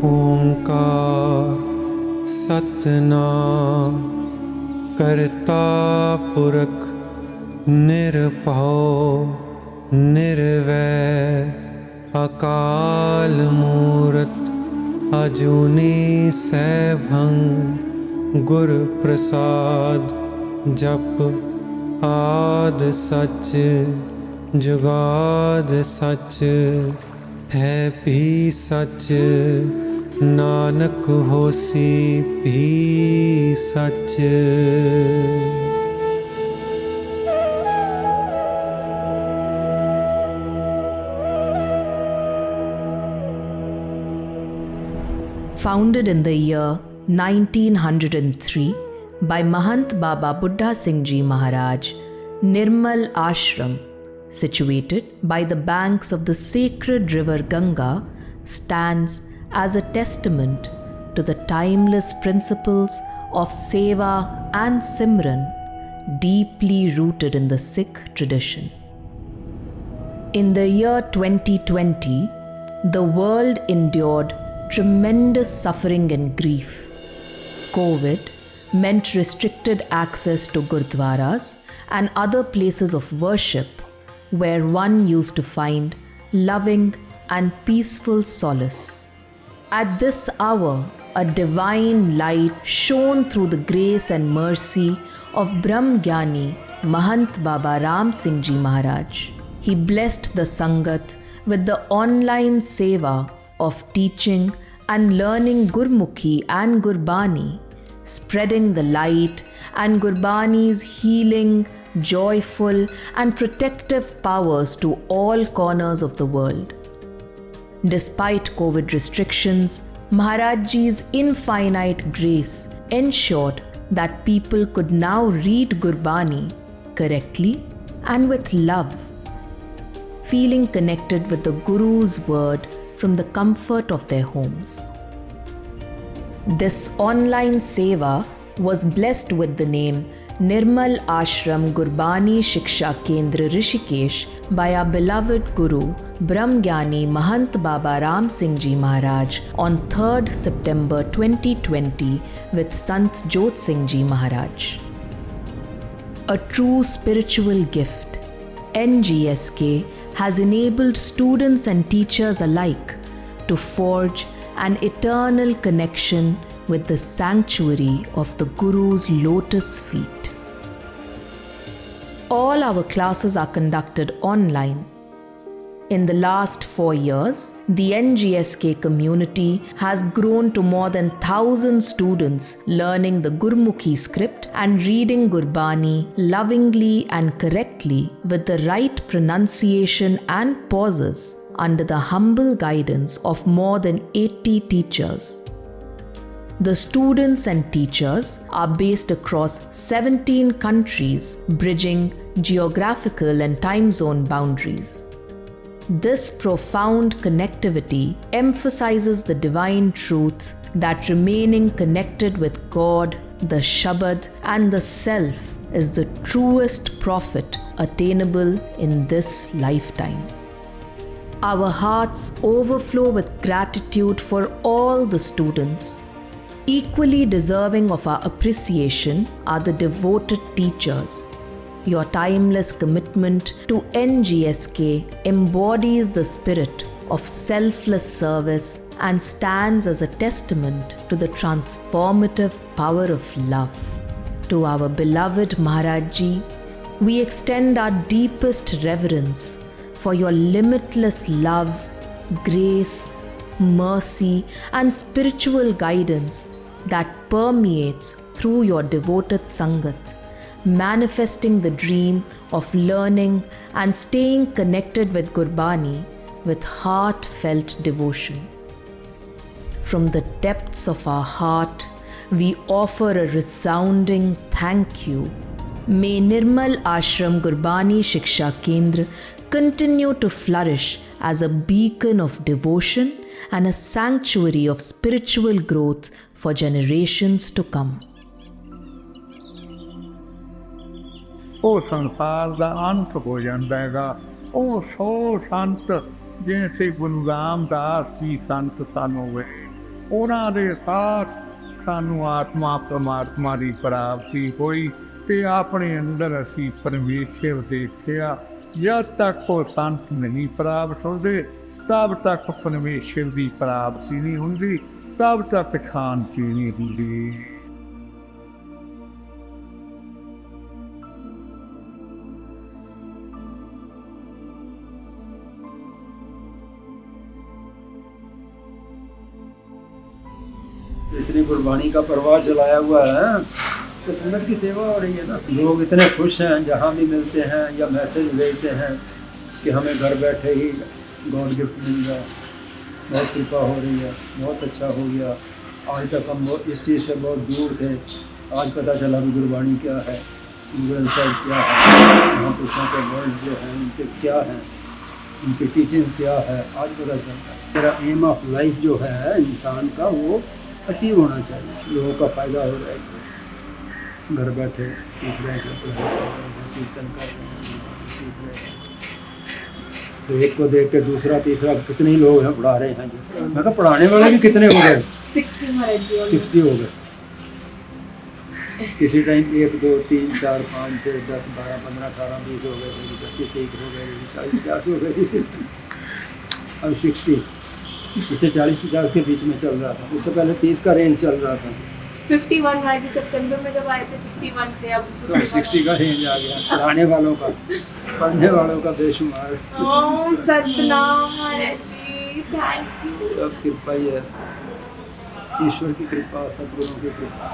ओंकार सतनाम करता पुरख निरभव निर्वैर अकाल मूरत अजूनी सैभं गुर प्रसाद जप आद सच जुगाद सच है भी सच नानक होसी भी सच। Founded in the year 1903 by Mahant Baba Buddha Singh Ji Maharaj, Nirmal Ashram, situated by the banks of the sacred river Ganga, stands as a testament to the timeless principles of Seva and Simran, deeply rooted in the Sikh tradition. In the year 2020, the world endured tremendous suffering and grief. COVID meant restricted access to gurdwaras and other places of worship where one used to find loving and peaceful solace. At this hour, a divine light shone through the grace and mercy of Brahmgyani Mahant Baba Ram Singh Ji Maharaj. He blessed the Sangat with the online seva of teaching and learning Gurmukhi and Gurbani, spreading the light and Gurbani's healing, joyful and protective powers to all corners of the world. Despite COVID restrictions, Maharaj Ji's infinite grace ensured that people could now read Gurbani correctly and with love, feeling connected with the Guru's word from the comfort of their homes. This online seva was blessed with the name Nirmal Ashram Gurbani Shiksha Kendra Rishikesh by our beloved Guru Brahmgyani Mahant Baba Ram Singh Ji Maharaj on 3rd September 2020 with Sant Jot Singh Ji Maharaj. A true spiritual gift, NGSK has enabled students and teachers alike to forge an eternal connection with the sanctuary of the Guru's lotus feet. All our classes are conducted online. In the last 4 years, the NGSK community has grown to more than 1,000 students learning the Gurmukhi script and reading Gurbani lovingly and correctly with the right pronunciation and pauses under the humble guidance of more than 80 teachers. The students and teachers are based across 17 countries, bridging geographical and time zone boundaries. This profound connectivity emphasizes the divine truth that remaining connected with God, the Shabad, and the Self is the truest profit attainable in this lifetime. Our hearts overflow with gratitude for all the students. Equally deserving of our appreciation are the devoted teachers. Your timeless commitment to NGSK embodies the spirit of selfless service and stands as a testament to the transformative power of love. To our beloved Maharaj Ji, we extend our deepest reverence for your limitless love, grace, mercy, and spiritual guidance that permeates through your devoted Sangat, manifesting the dream of learning and staying connected with Gurbani with heartfelt devotion. From the depths of our heart, we offer a resounding thank you. May Nirmal Ashram Gurbani Shiksha Kendra continue to flourish as a beacon of devotion and a sanctuary of spiritual growth for generations to come. ਉਹ ਸੰਸਾਰ ਦਾ ਅੰਤ ਹੋ ਜਾਂਦਾ ਹੈਗਾ। ਉਹ 100 ਸੰਤ ਜਿਵੇਂ ਗੁਰੂ ਰਾਮਦਾਸ ਜੀ ਸੰਤ ਸਨ ਹੋਏ, ਉਹਨਾਂ ਦੇ ਸਾਥ ਸਾਨੂੰ ਆਤਮਾ ਪਰਮਾਤਮਾ ਦੀ ਪ੍ਰਾਪਤੀ ਹੋਈ ਤੇ ਆਪਣੇ ਅੰਦਰ ਅਸੀਂ ਪਰਮੇਸ਼ਰ ਦੇਖਿਆ। ਜਦ ਤੱਕ ਉਹ ਸੰਤ ਨਹੀਂ ਪ੍ਰਾਪਤ ਹੁੰਦੇ ਤਬ ਤੱਕ ਪਰਮੇਸ਼ਰ ਦੀ ਪ੍ਰਾਪਤੀ ਨਹੀਂ ਹੁੰਦੀ, ਤਬ ਤੱਕ ਸ਼ਾਂਤੀ ਨਹੀਂ ਹੁੰਦੀ। इतनी गुरबानी का प्रवाह चलाया हुआ है तो संगत की सेवा हो रही है ना। लोग इतने खुश हैं, जहाँ भी मिलते हैं या मैसेज भेजते हैं कि हमें घर बैठे ही गॉड गिफ्ट मिल गया, बहुत कृपा हो रही है, बहुत अच्छा हो गया। आज तक हम इस चीज़ से बहुत दूर थे, आज पता चला कि गुरबानी क्या है, गुरु साहब क्या है, महापुरुषों के वर्ड जो हैं उनके क्या हैं, उनकी टीचिंग्स क्या है, आज पता चलता है। मेरा एम ऑफ लाइफ जो है इंसान का वो अचीव होना चाहिए, लोगों का फ़ायदा हो रहा है। घर बैठे सीख रहे हैं, कीर्तन कर रहे हैं, सीख रहे हैं, तो एक को देख के दूसरा तीसरा कितने ही लोग हैं पढ़ा रहे हैं। जो मैं कहा पढ़ाने वाले भी कितने हो गए, 60 हो गए। किसी टाइम 1 2 3 4 5 6 10 12 15 18 20 हो गए, 25 30 हो गए, 40 50 हो गए, अब 60। पीछे 40-50 के बीच में चल रहा था, उससे पहले 30 का रेंज चल रहा था। 51 हुआ जी, सितंबर में जब आए थे 51 थे, अब तो 60 का रेंज आ गया। पढ़ाने वालों का, पढ़ने वालों का बेशुमार। ओम सतनाम महाराज जी, थैंक यू। सब कृपा ही है, ईश्वर की कृपा, सतगुरुओं की कृपा।